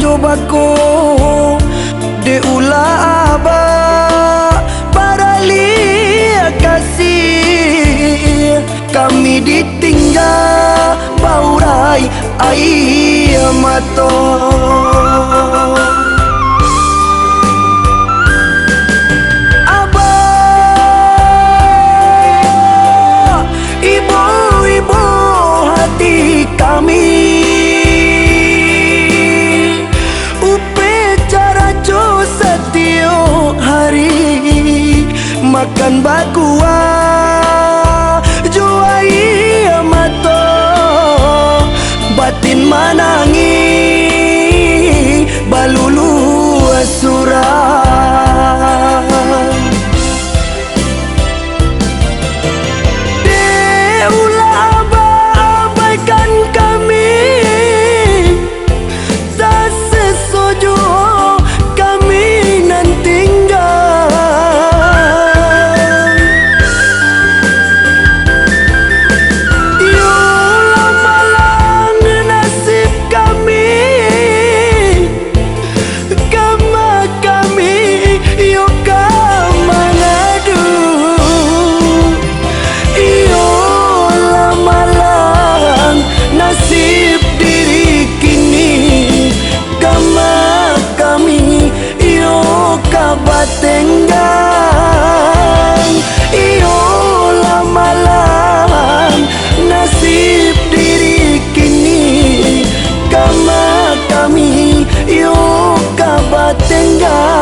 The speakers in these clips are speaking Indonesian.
coba ko de ulah aba para lia kasih kami ditinggal baurai air mata. Makan bakua juai mato batin manangi balulu asurang deulah abaikan kami tak sesuju kami nan tinggal. Batenggang iyo lamalan nasib diri kini kama kami iyo kabatenggang.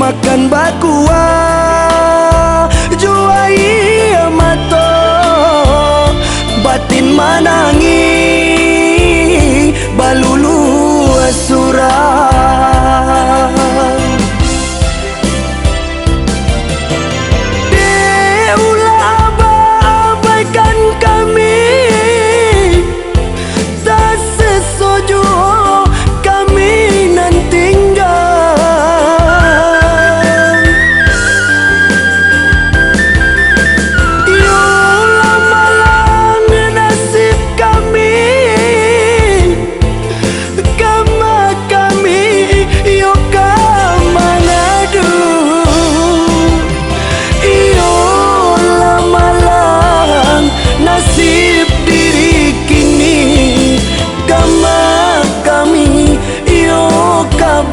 Makan bakua juai mato batin manangi balulu asurang deulah abaikan kami tak sesuju kami nan tinggal.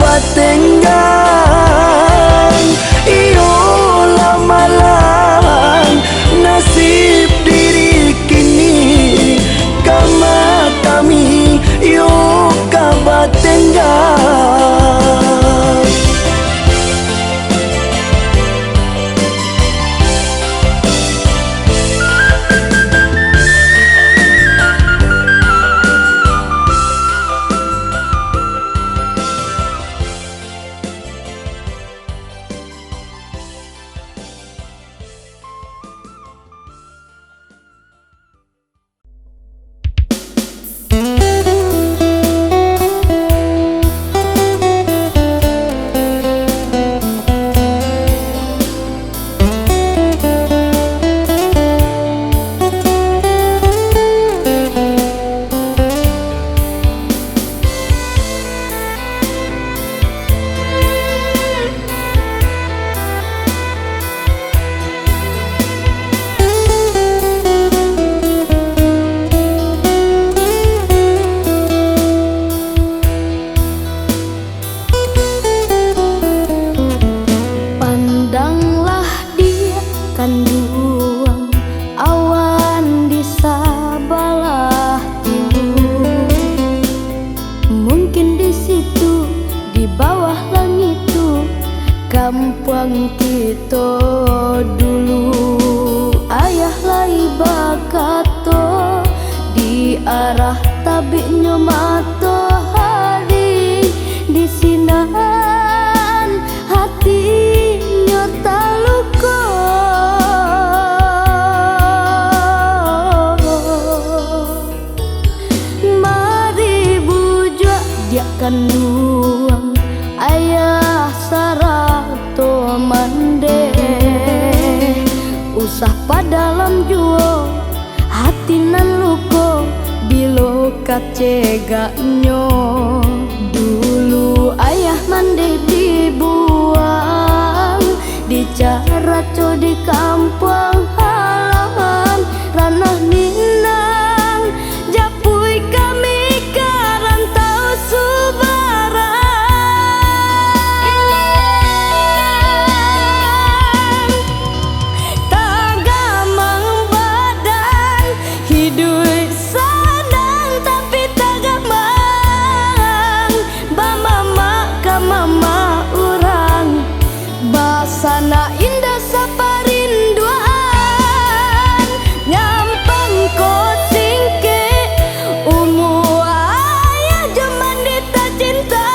Batenggang iyo lamalan nasib diri kini kama kami iyo kabatenggang. kita dulu. Ayah lai bakato di arah tabiknya matahari, di sinan hatinya taluko. Mari bujuk dia kan luang ayah sarato mande, usah padalam juo hati nan luko bilo kaceganyo. Dulu ayah mande dibuang di caraco di kampung halaman ranah Minang, japui kami karantau Subarang. Tagamang badan hidup senang tapi tagamang bamama ka mama urang basana indah saparinduan nyampang ko singke umu ayah jaman dita cinta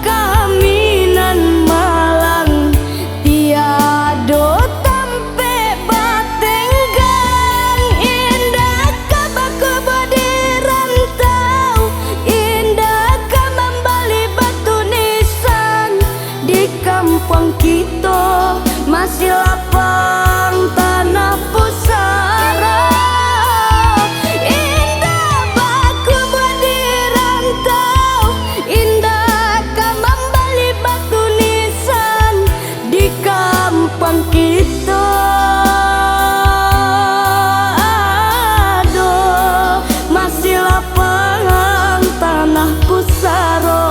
kaminan malang tiado tampe batenggang indah kabaku bodi rantau indah ka membali batu nisan di kampung kita masih lapang tanah pusara. Indah baku bodi rantau indah ka membali batu nisan di kampung kita. Aduh, masih lapang tanah pusara.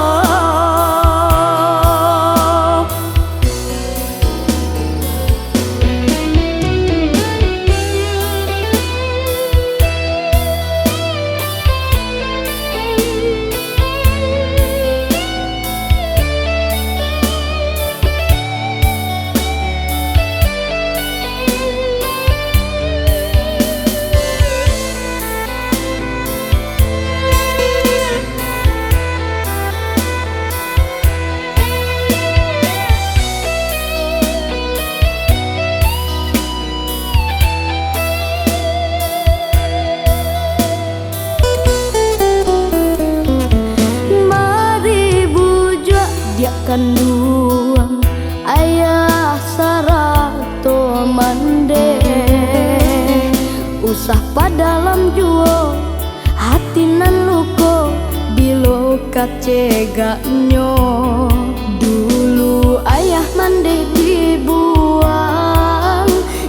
Mari bujuk dia kan luang ayah sarato mande, usah padalam juo hati nan luko bilo kaceganyo. Dulu ayah mande dibuang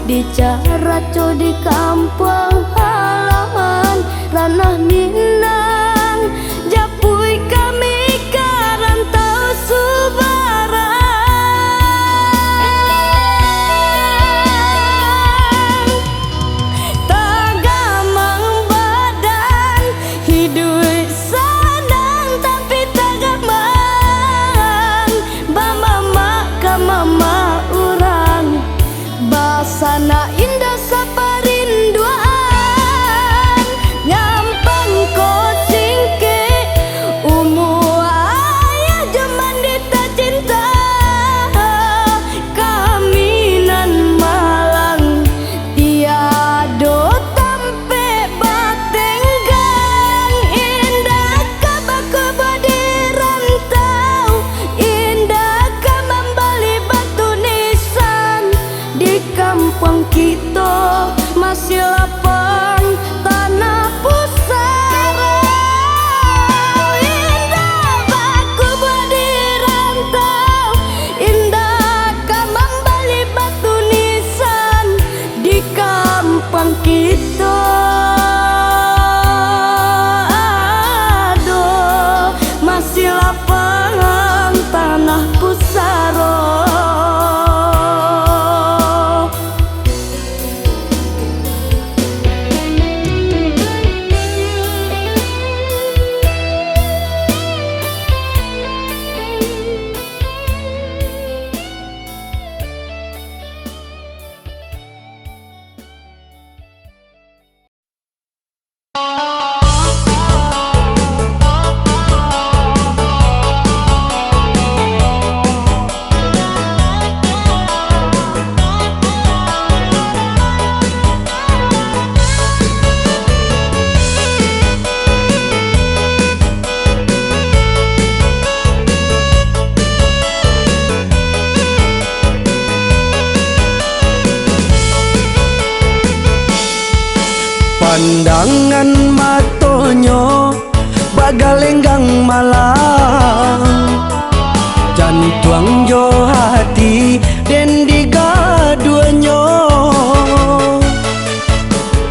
di caraco di kampung halaman ranah Minang, japui kami karantau Subarang. Tagamang badan hidup senang tapi tagamang bamama ka mama urang basana indah saparinduan nyampang ko Pandangan matonyo bagalenggang malang, jantuang jo hati den digaduanyo.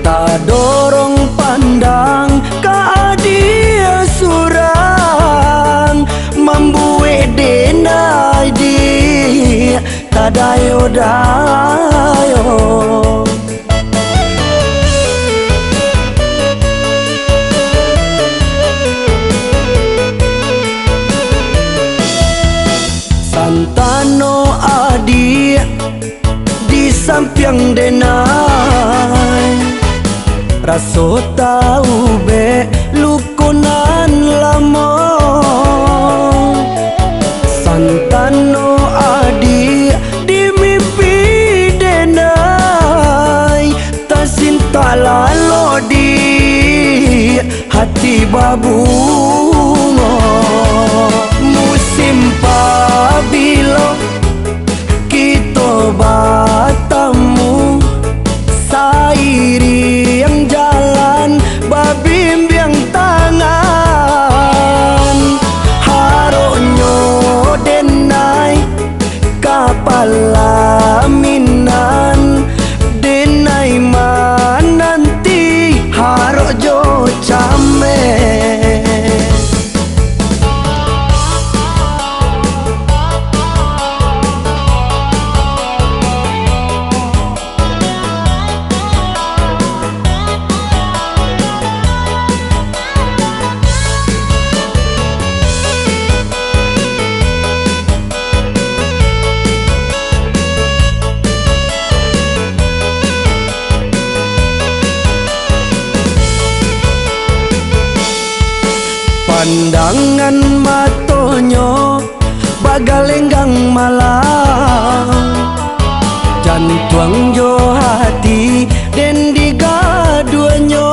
Tak dorong pandang ka dia surang, membuat denai di tadayo-dayo. Santano adi di samping denai, raso tahu be lukunan lamo. Santano adi di mimpi denai, tasinta lalo di hati babungo. Musim pabilo kita bertemu, sairi yang jalan babimbiang tangan. Haronyo denai kapal laminan, denai mananti harojo came. Pandangan matonyo bagalenggang malang, jantuang jo hati den digaduanyo.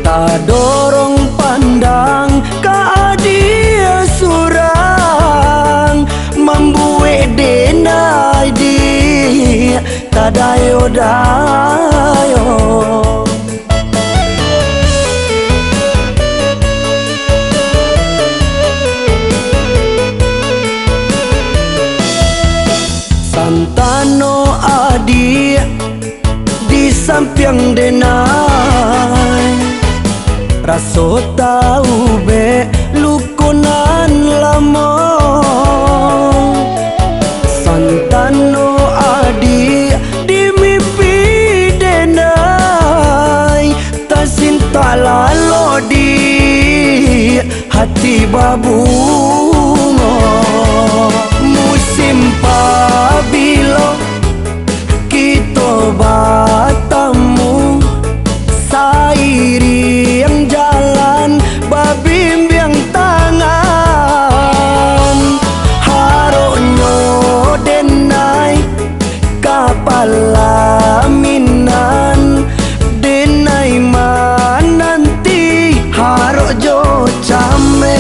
Tak dorong pandang ka dia surang, membuat denai di tadayo-dayo. Santano adi di samping denai, raso tahu be lukunan lamo. Santano adi di mimpi denai, tasinta lalo di hati babungo. Musim pabilo kita bertemu, sairi yang jalan babimbiang tangan. Haronyo denai kapal laminan, denai mananti harojo came.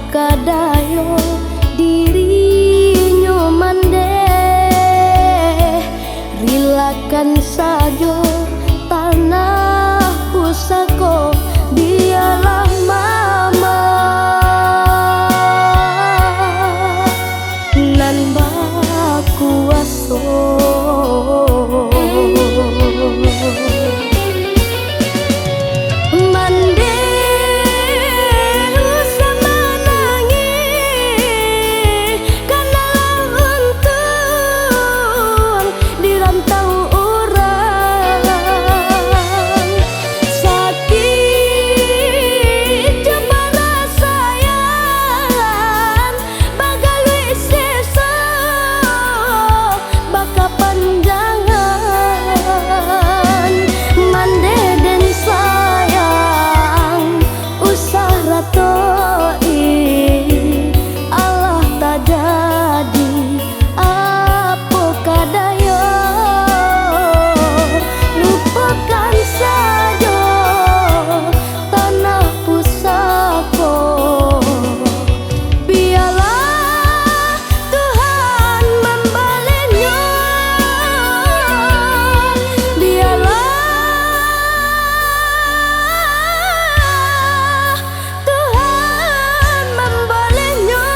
kadayo dirinya mande rilakan sajo tanah pusako dialah mama nan bakuaso mande sama nangis karena untung dirantau orang sakit coba rasayan bagai sesa baka panjangan mande den sayang usah ratoi Allah tak jadi apa kadayo lupakan saja tanah pusako biarlah Tuhan membalinya biarlah Tuhan membalinya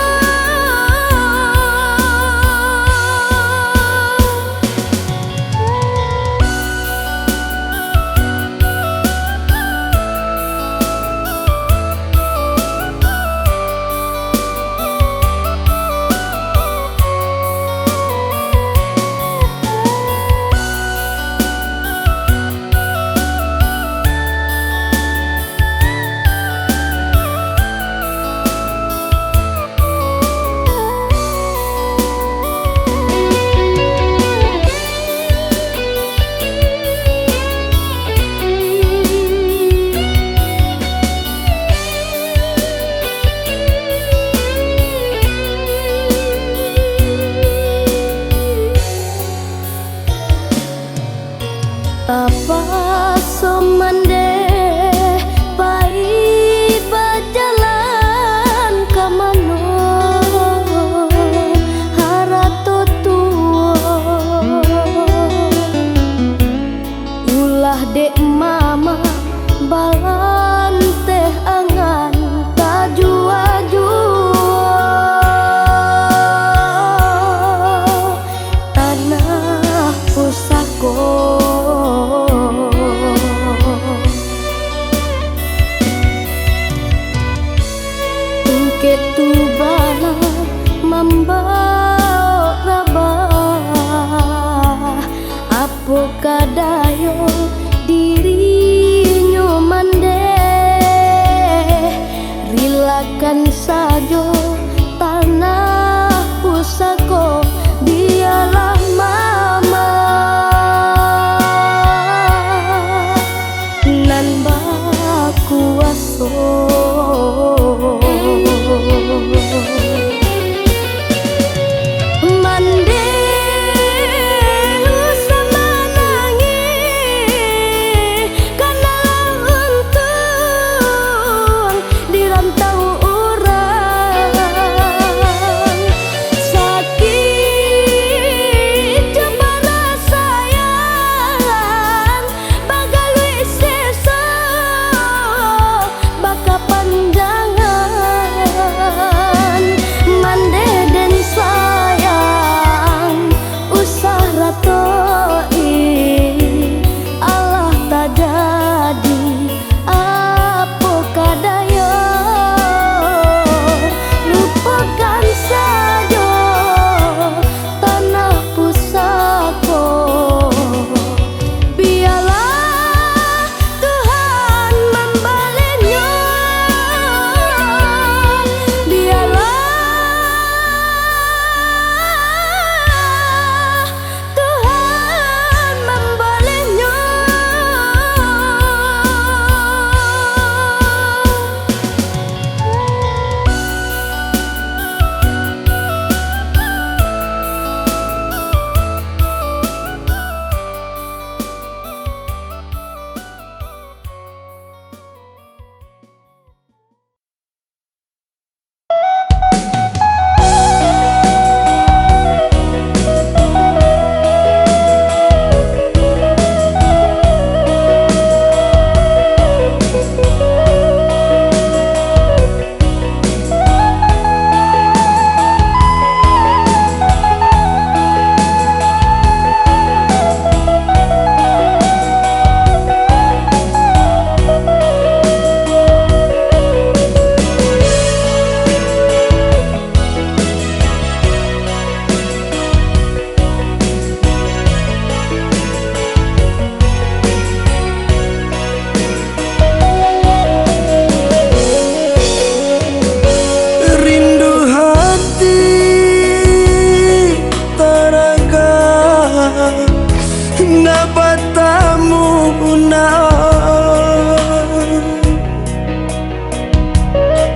apa somande pai berjalan ke mana harato tua ulah dek mama balan teh angan tajua-jua tanah pusako ketubala membawa rabah apa kadayo dirinya mande rilakan sajo tanah pusako dialah mama nan bakuaso mande sama nangis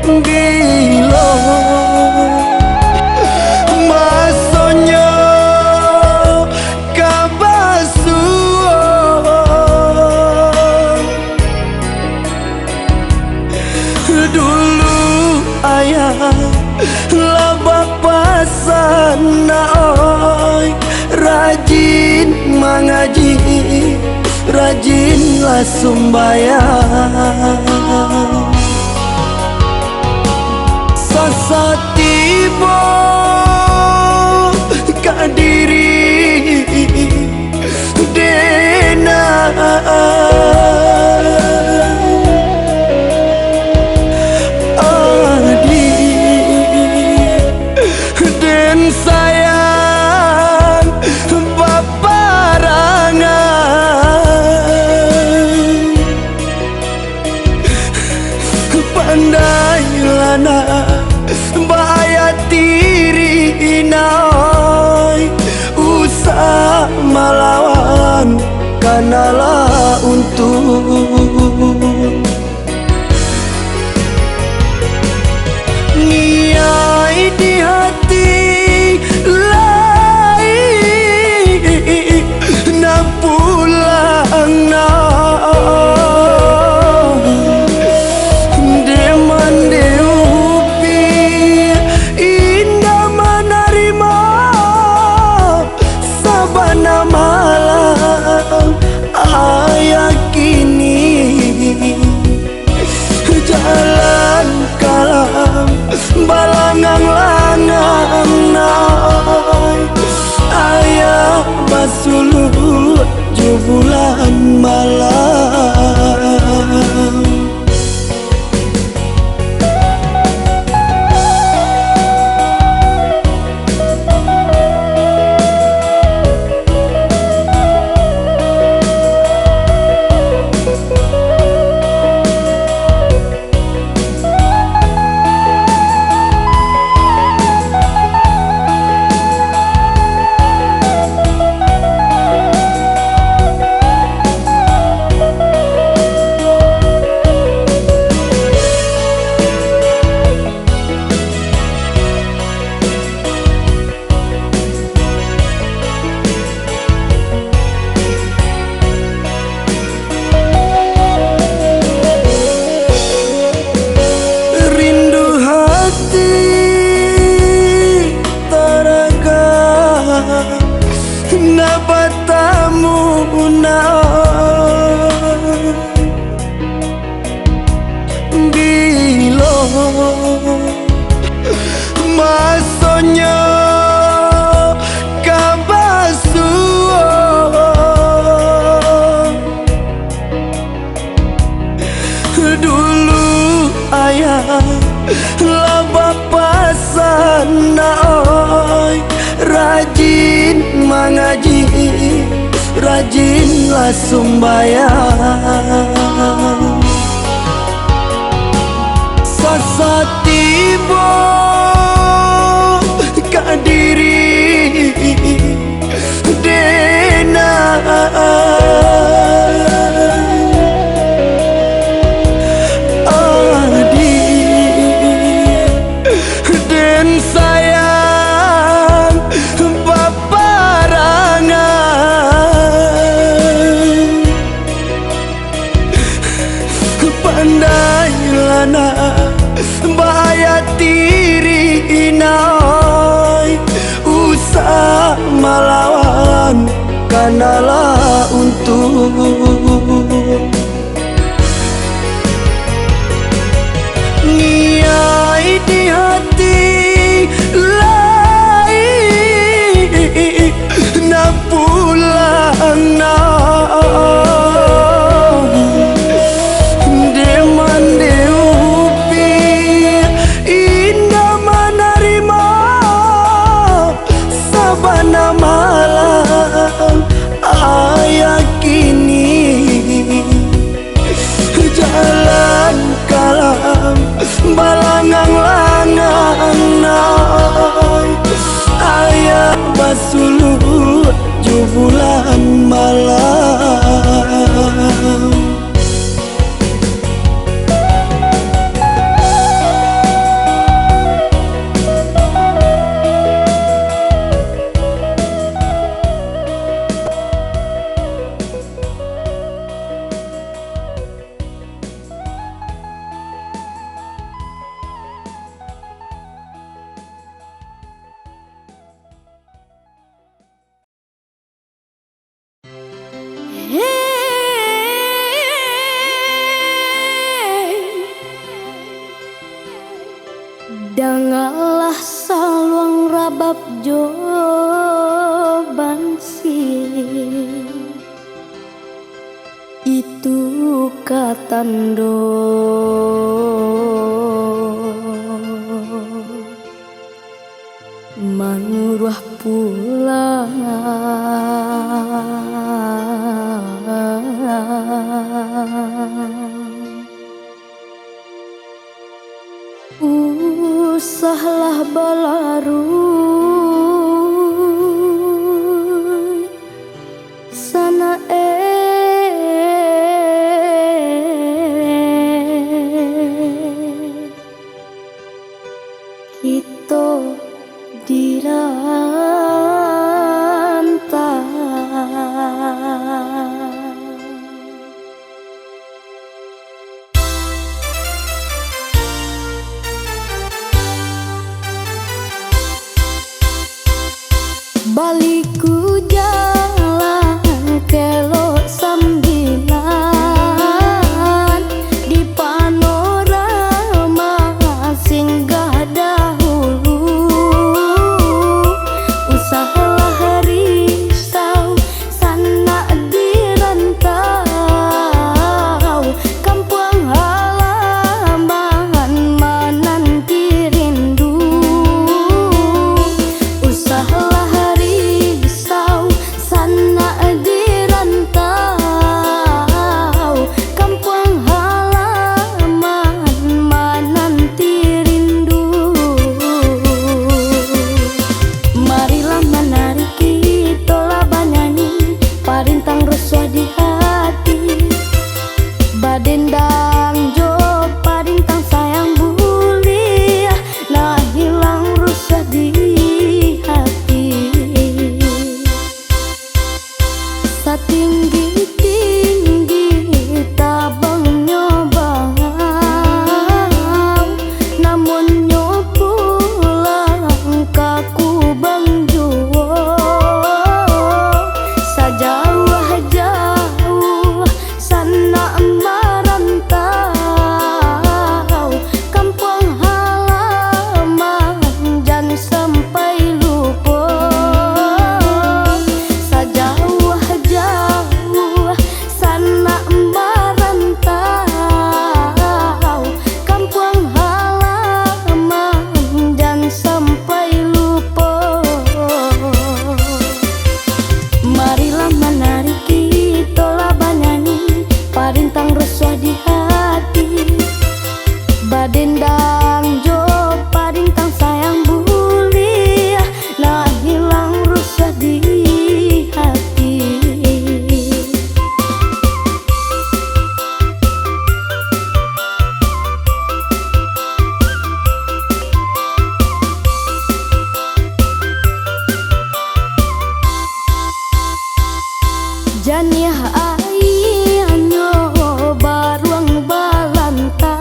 Bilo masonyo kabasuo dulu ayah lah bapak sana oi rajin mengaji rajinlah sumbayang sasatibo kadiri dena adi den sayang baparangan pandai lana bahaya tiri naoi usah melawan kanalah untung niai di hati lain na pulang na jalan kalam balangang-langang naik ayah basuluh jubulan malam nabatamu na bilo masonyo kabasuo dulu ayah lah bapak sana oi rajin mengaji rajinlah sumbayang sasatibo kadiri dena adi den sayang baparangan pandai lana bahaya tiri naoi usah melawan kanalah untung niai di hati lain na pulang na malam ayah kini Dangalah saluang rabab jo bansi itu katando manuruh pulang usahlah balaruy sana kita dirantau. Baliku jalan kelok sambilan di panorama singgah dahulu. Usahalah risau sana dirantau, kampung halaman menanti rindu. Usahalah sana dirantau, kampung halaman menanti rindu. Marilah menari kita lah bernyanyi, parintang rasuah di hati. Badendang jo parintang sayang buli, nah hilang rusah di hati. Tinggi-tinggi tabang nyobang, namun nyopulang kaku bang juo. Sajauh-jauh sana merantau, kampung halaman jangan sampai lupa. Sajauh-jauh sana merantau, kampung halaman jangan sampai lupa. Marilah menari kita lah bernyanyi, parintang rasuah di hati. Badendang jo parintang sayang buli, nah hilang rusah di hati. Janiah ayanyo baruang balantai,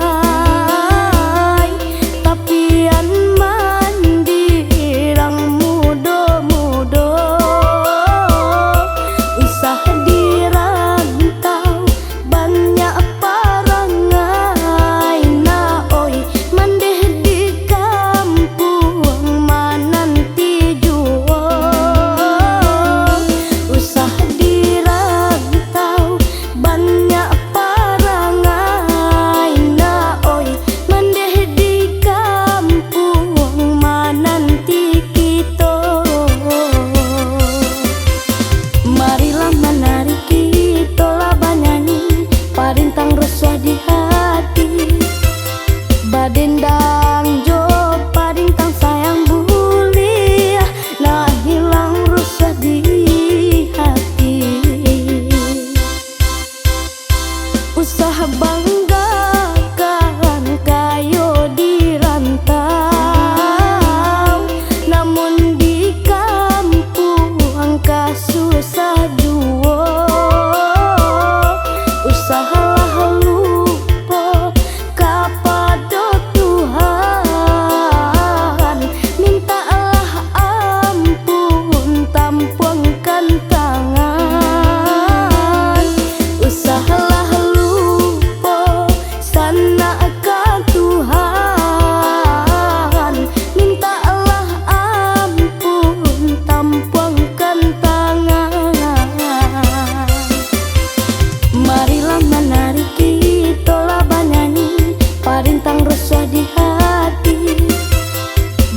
resah di hati.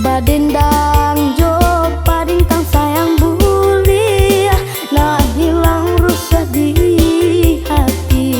Badendang jo paring tang sayang buli, nah hilang resah di hati.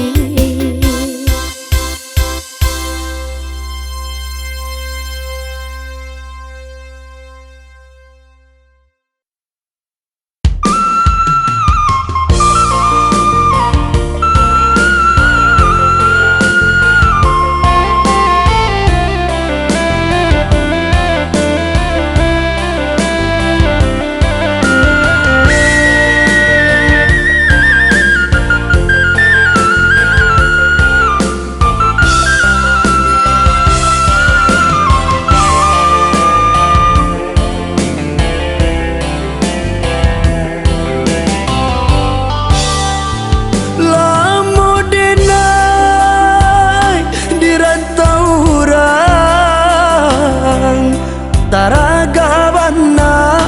Taragabana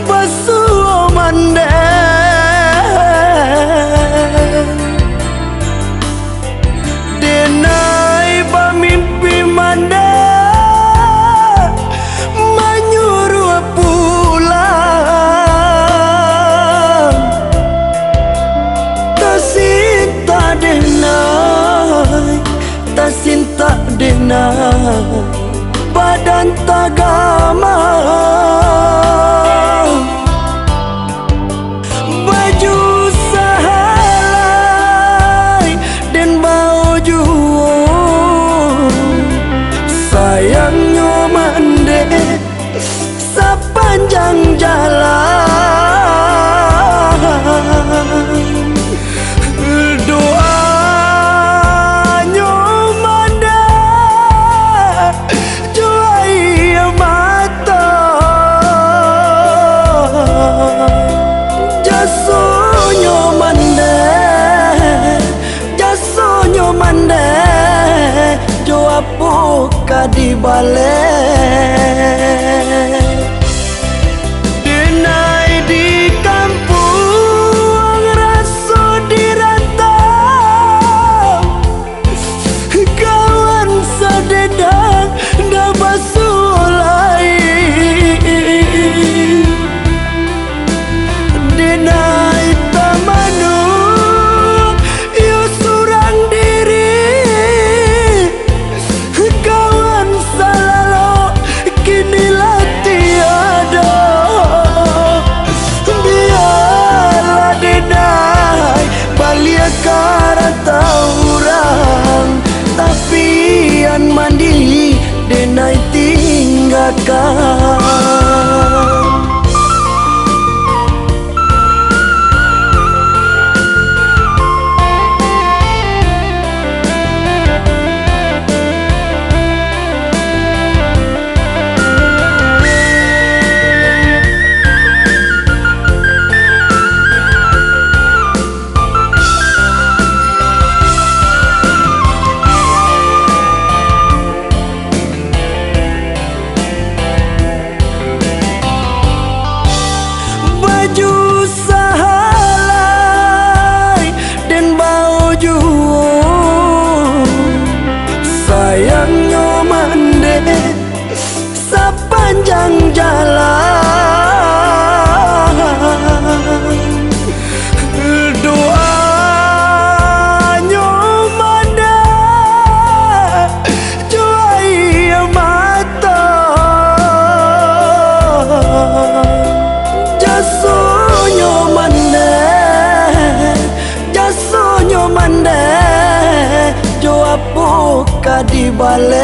basuo mande denai pamimpi mande menyuruh pulang tasinta denai tasinta denai badan tagama baju sahalai dan baju sayangnya mande sepanjang jalan Apuka di balik denai di kampung raso dirantau kawan sededang dah basulai denai tamanu yo surang diri karata orang tapian mandi denai tinggalkan. Baju sahalai dan baju sayangnya mande sepanjang jalan doanya mande cuai mata jasonyo mande jo apuka di balik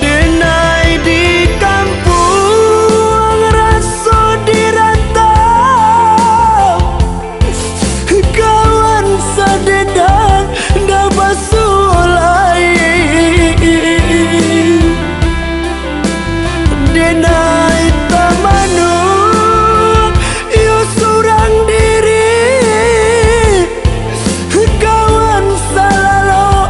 denai di kampung raso dirantau kawan sededang dah basulai denai tamanu yo surang diri kawan salalo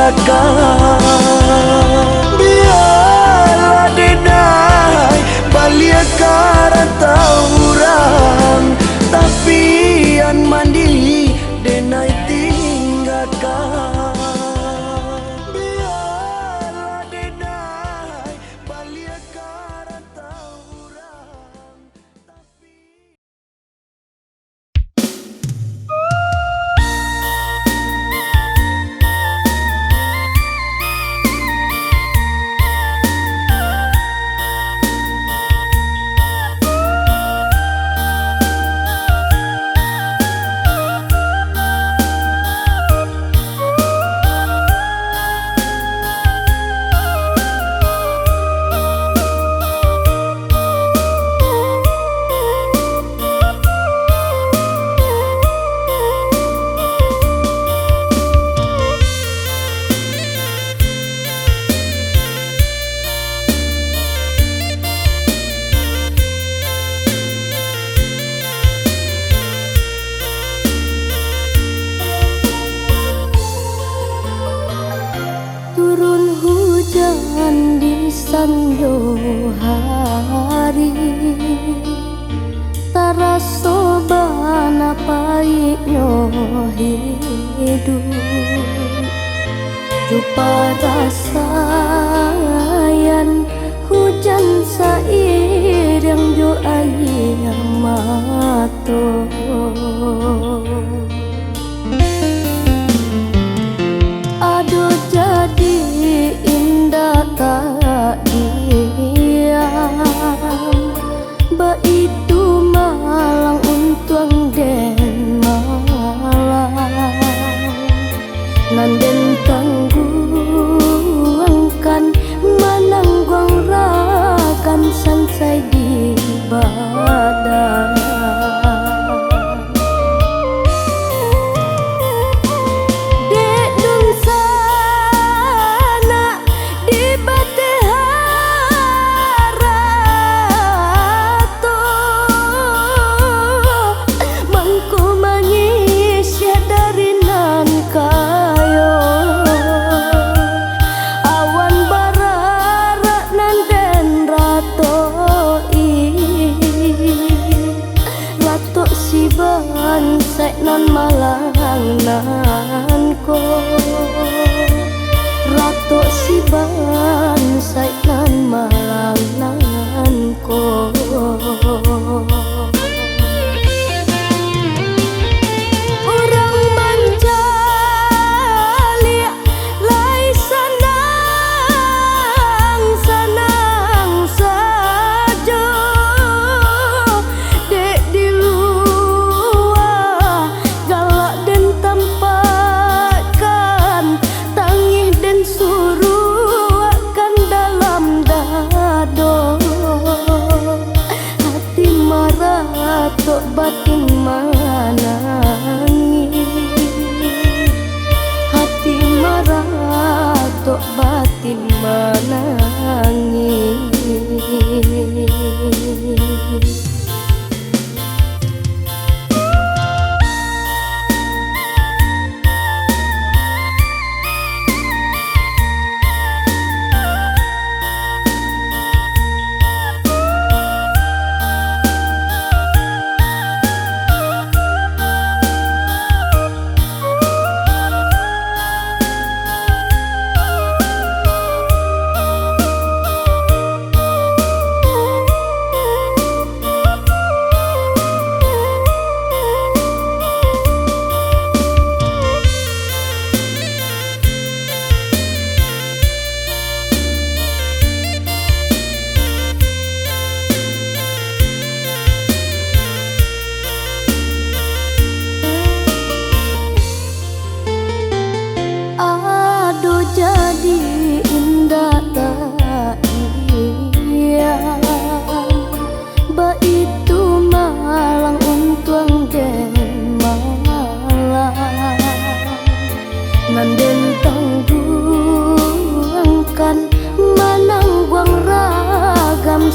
tinggalkan. Biarlah denai balia karanta urang, tapi an mandi denai tinggalkan. Biarlah denai balia karanta urang, tapi turun hujan di sanyo hari, taraso bana pahitnya hidup. Rupa rasayan hujan sair yang jo air mato. Aduh jadi indah tak diam, baitu malang untuang den malang, nanden tangguangkan manangguang rakan sansai di badan. Sai non malang nan ko rato si ban sai nan malang nan ko. Orang mancalia lai sanang sanang saja dek di tok batin manangi, hati marah tok batin manangi.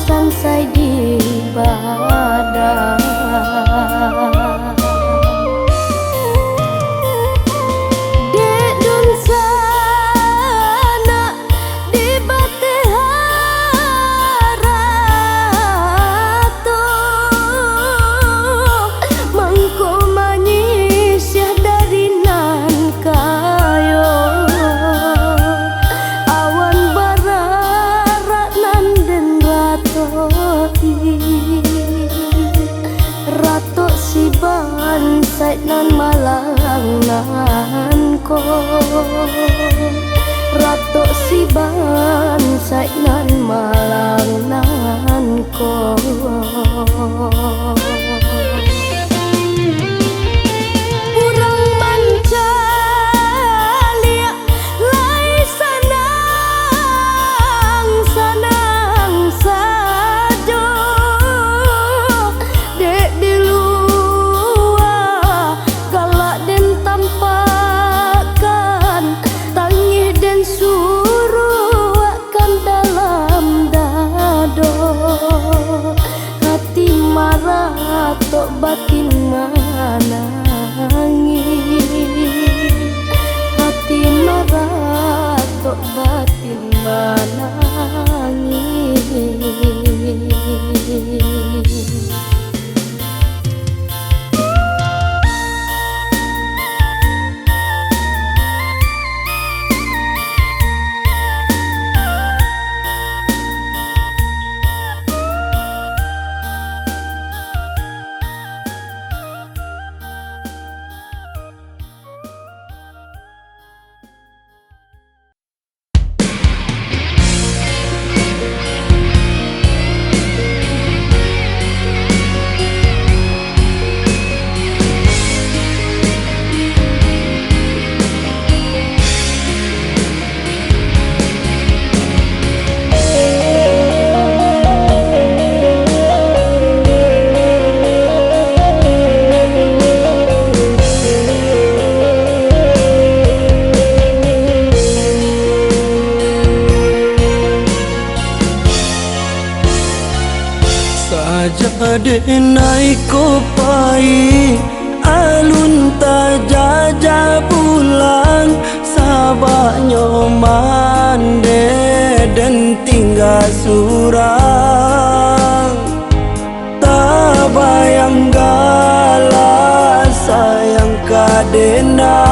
sansai di badan. Dek dun malangan ko Ratok si bansai nan malangan ko Urang mancalia lai sanang sajo dek di luar galak den tampakan tangih den suruh akan dalam dado hati marah tok batin manangis hati marah tok batin manangis Saja naik kopai alun tajaja pulang sabaknya mande dan tinggal surang tak bayang gala sayang kadena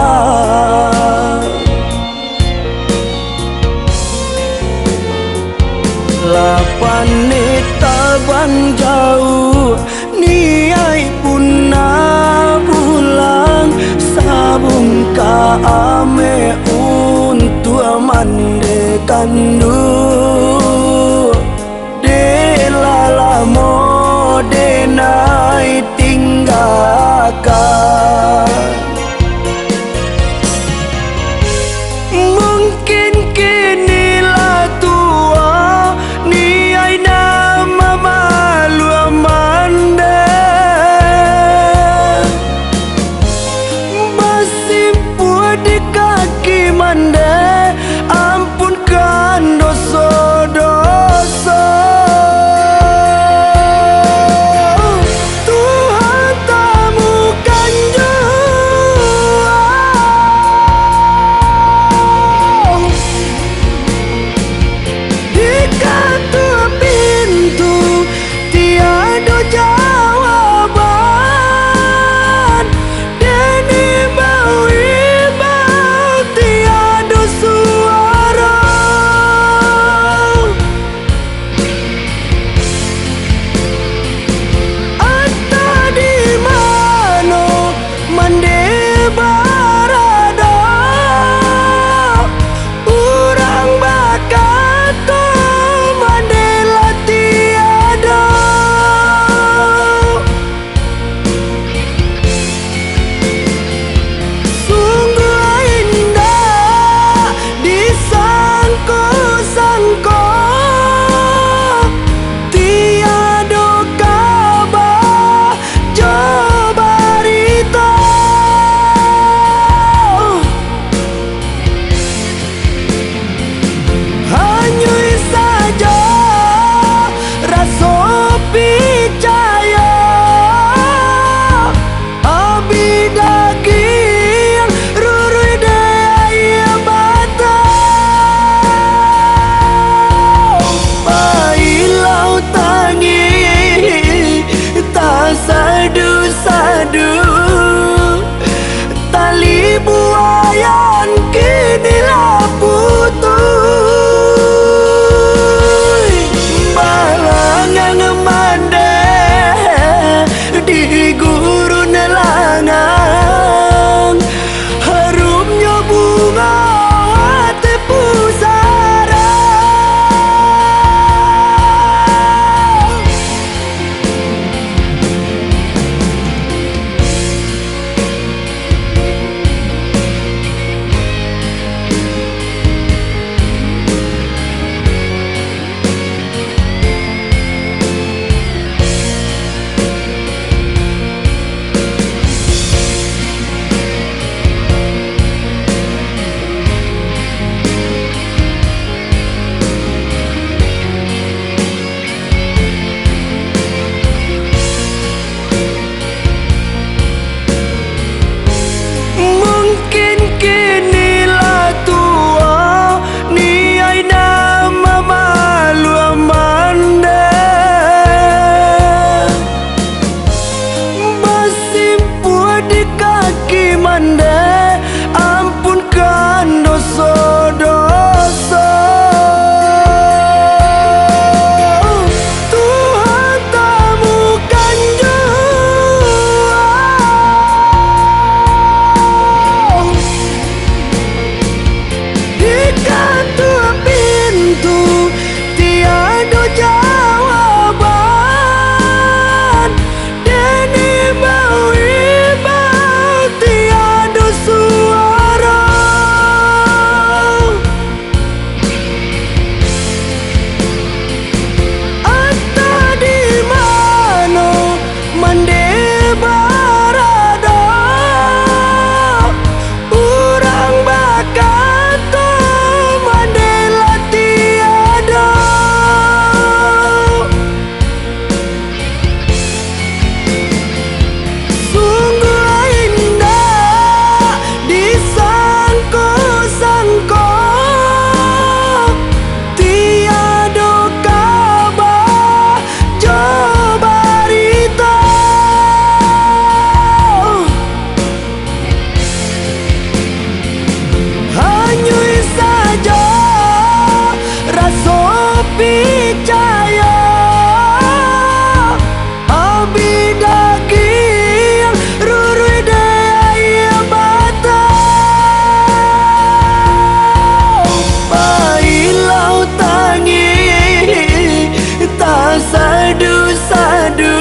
lapan taban jauh niai pun na pulang sabung ka ame untuk mande kandu de lala mo de nai tinggalkan mungkin kini lah tua ni ai nama malu amanda masih buat di kaki manda ampunkan dosa-dosa Tuhan temukan percaya abi daging rurui daya bata Bailau tangi tak sadu-sadu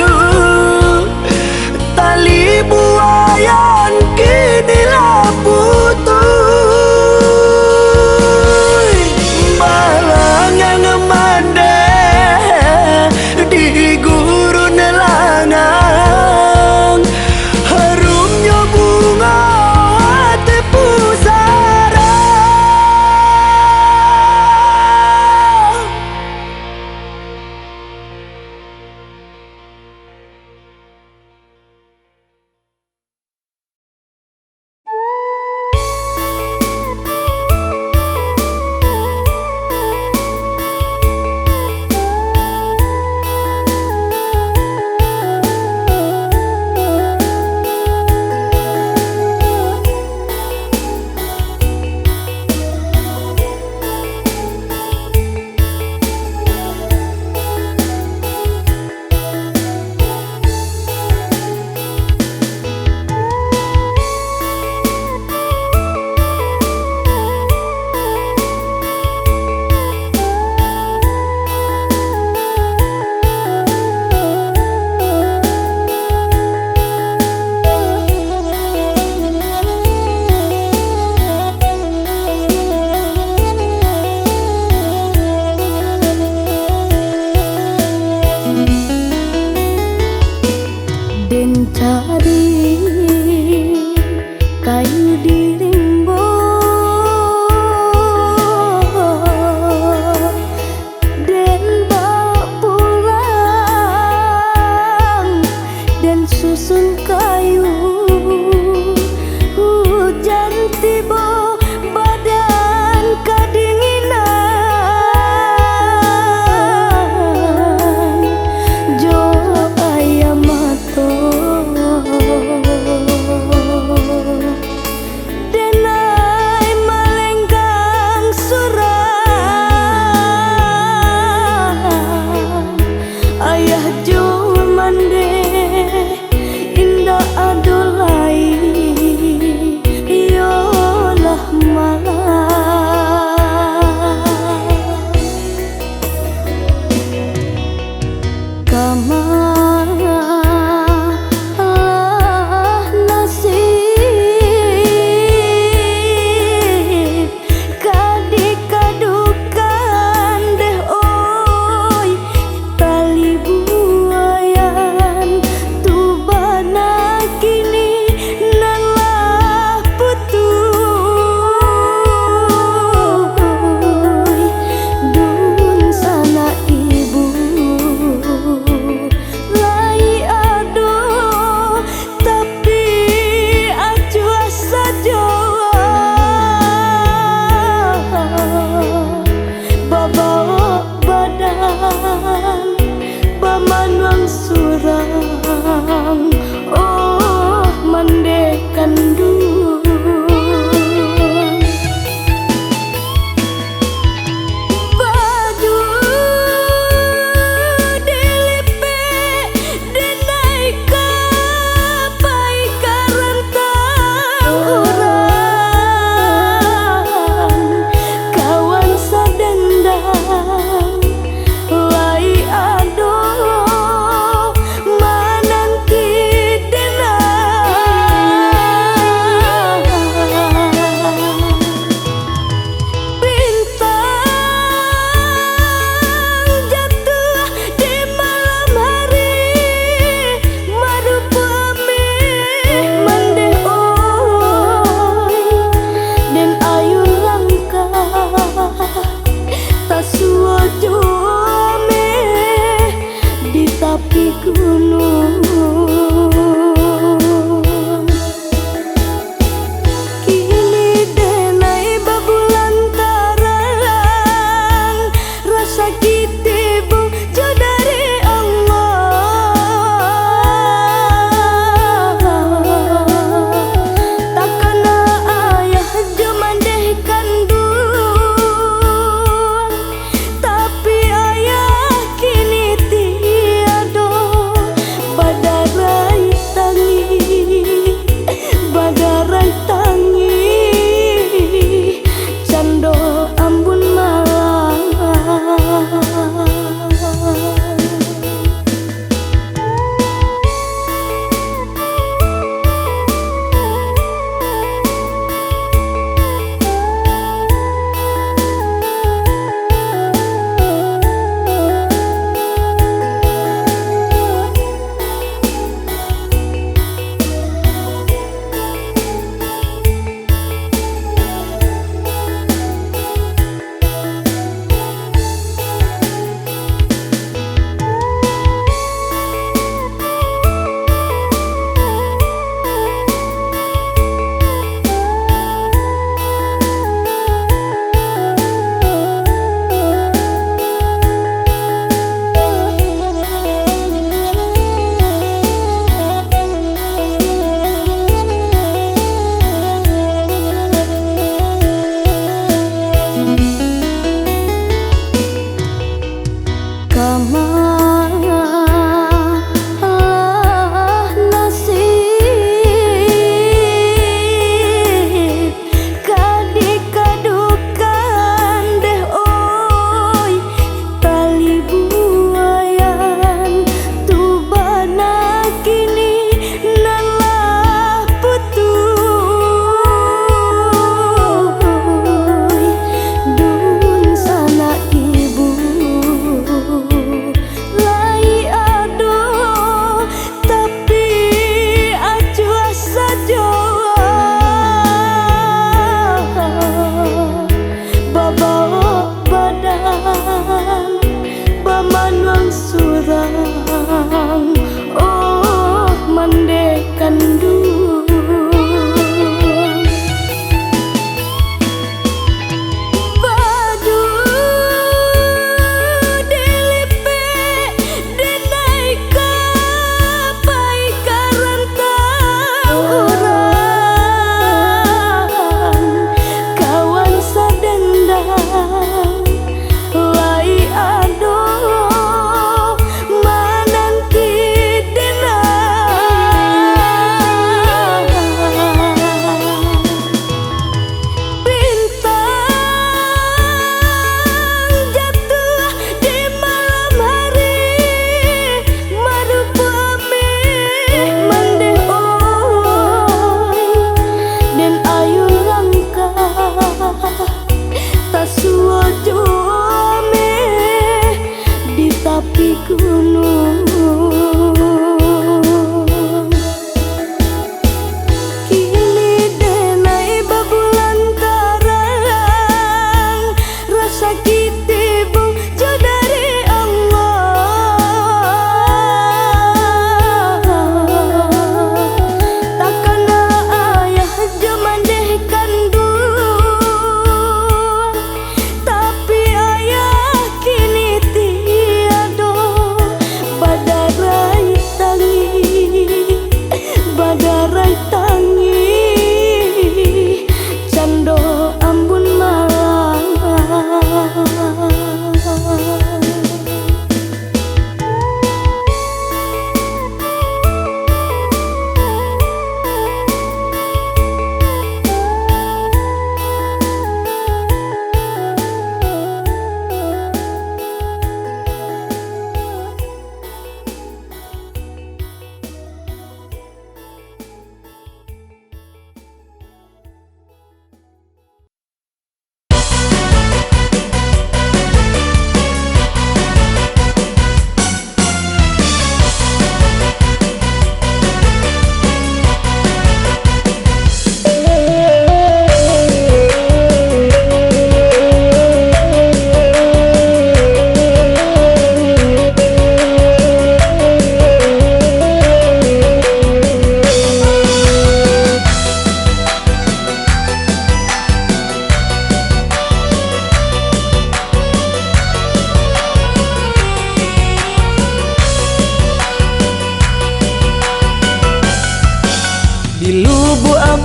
tali buayan kini lah putus malang yang mandai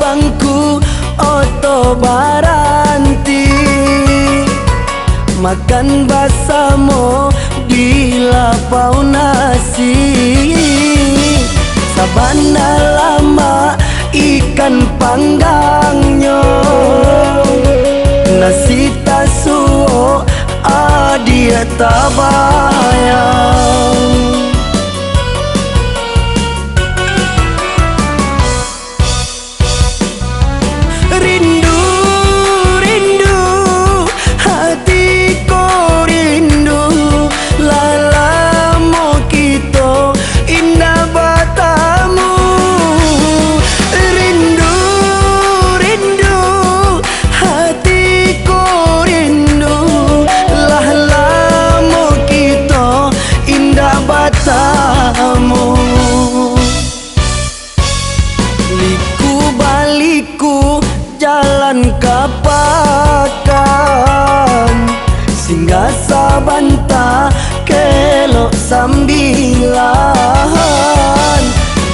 bangku oto baranti, makan basamo di lapau nasi. Sabana lama ikan panggangnya, nasi tasuo adia tabayang. Rindu, rindu, hatiku rindu, lalamo kita indah batamu. Rindu, rindu, hatiku rindu, lalamo kita indah batamu. Liku baliku jalan kapakan, singgah sabanta kelok sambilan.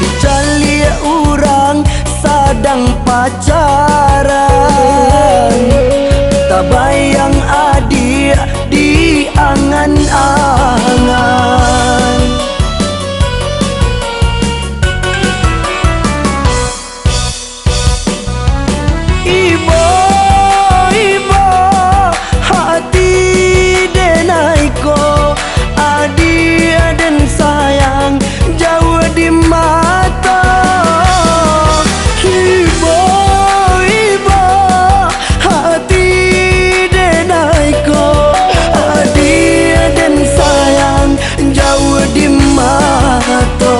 Dicali orang sadang pacaran, tak bayang adik di angan-angan. Ibo, ibo, hati denaiko, adik dan sayang jauh di mata. Ibo, ibo, hati denaiko, adik dan sayang jauh di mata.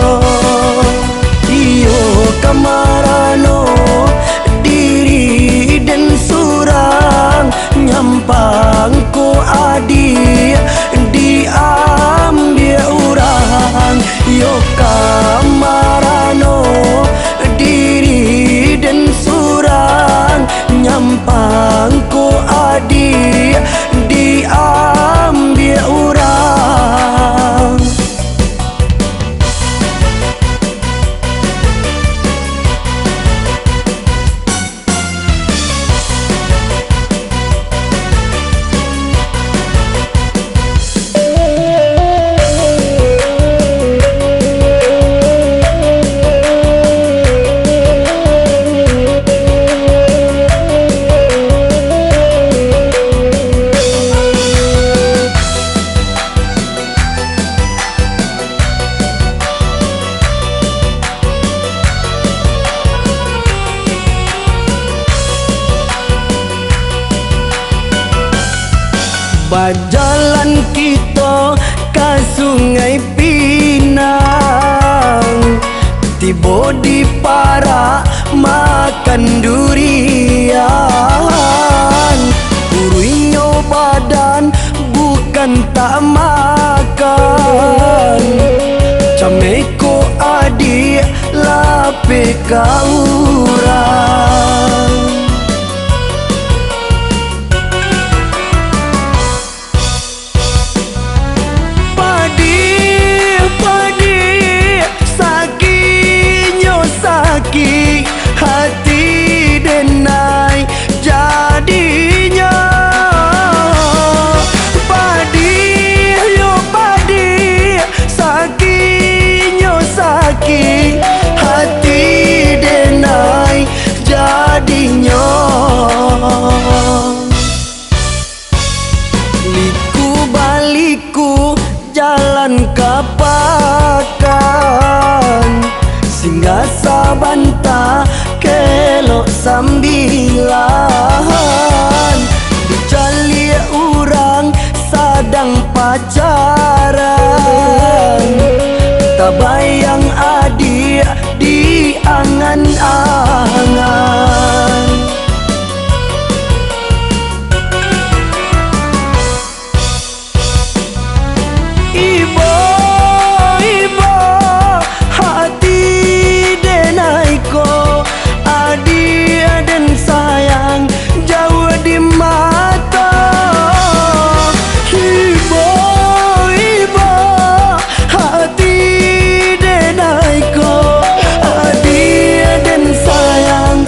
Iyo kamarano diri dan surang, nyampangku adik diambil orang. Yo kamarano diri dan surang, nyampangku adik diambil orang. Bajalan kita ke Sungai Pinang, tiba di para makan durian. Uruinyo badan bukan tak makan, cameko adik lape kaurang. Hati denai jadinya, padi yo padi, sakinyo saki, hati denai jadinya. Liku baliku jalan kapakan, singgah sabanta kelok sambilan. Dicali orang sadang pacaran, tak bayang adik di angan-angan. Ibo, ibo, hati denaiko, adik dan sayang jauh di mata. Ibo, ibo, hati denaiko, adik dan sayang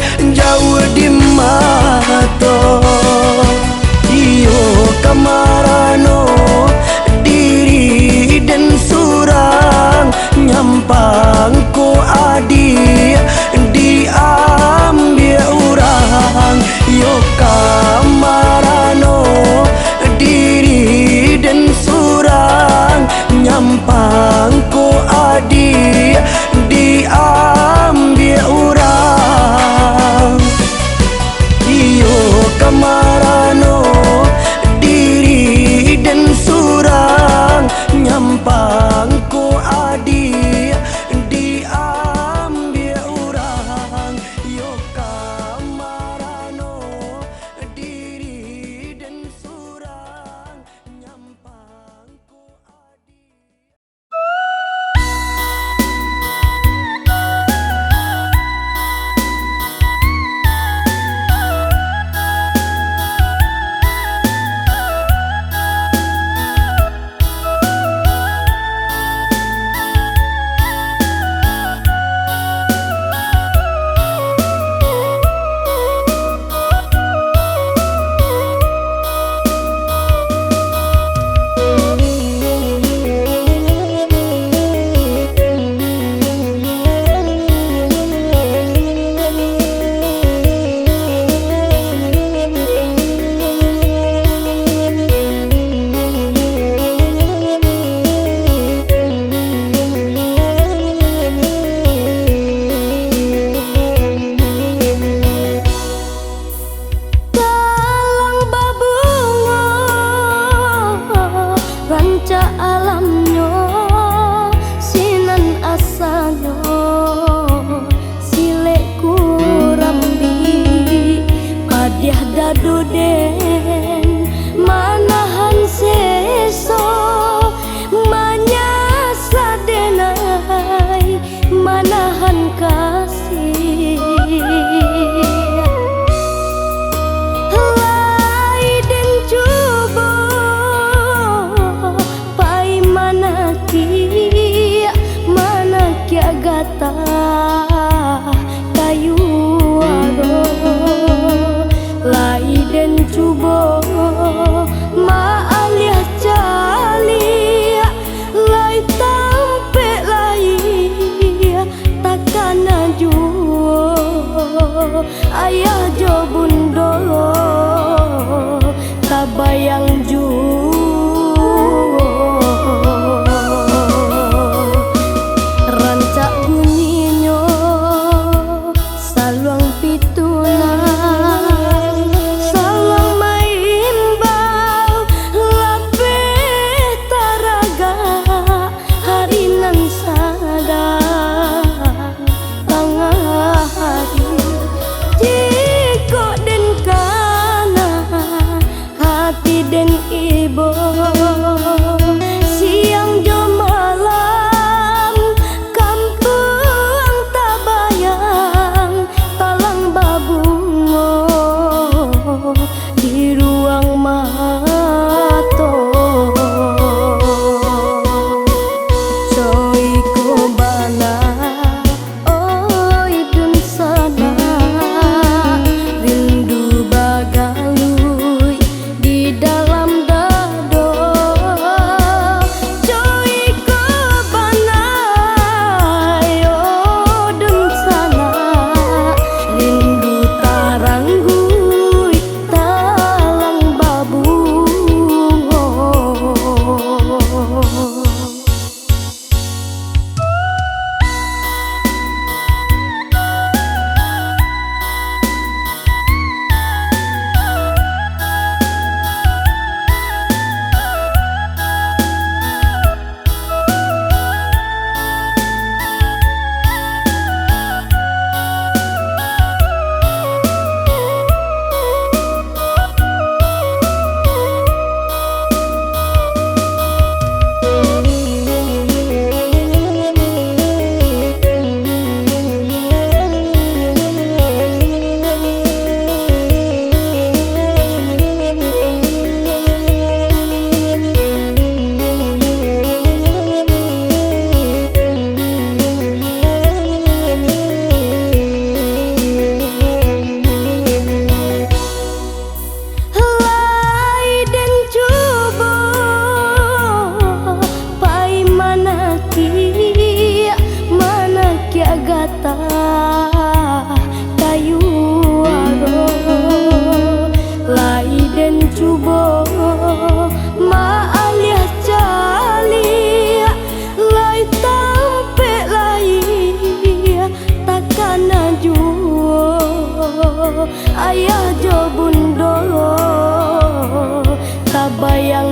cak alamnya sinan asalnya silek kurambi padiah dadu den manahan seso manyasa denai manahan kasih lai den coba pai manaki agata kayu aro lai den coba ma alias cali lai tampe lai takana juo ayah jo bundo tabayang juo rancak bunyinya saluang pitulang saluang maimbau labeh taraga harinan sadang tengah hari jiko den kana hati den ibo siang jo malam kampung tabayang talang babungo di ruang mato coy ko bana oi dun sana rindu bagalui di dalam dado coy ko bana yo dun sana rindu taranggui talang babungo lai den coba pai manaki agata kayu aro lai den coba ma alias cali lai tampe lai takana juo ayah jo bundo tabayang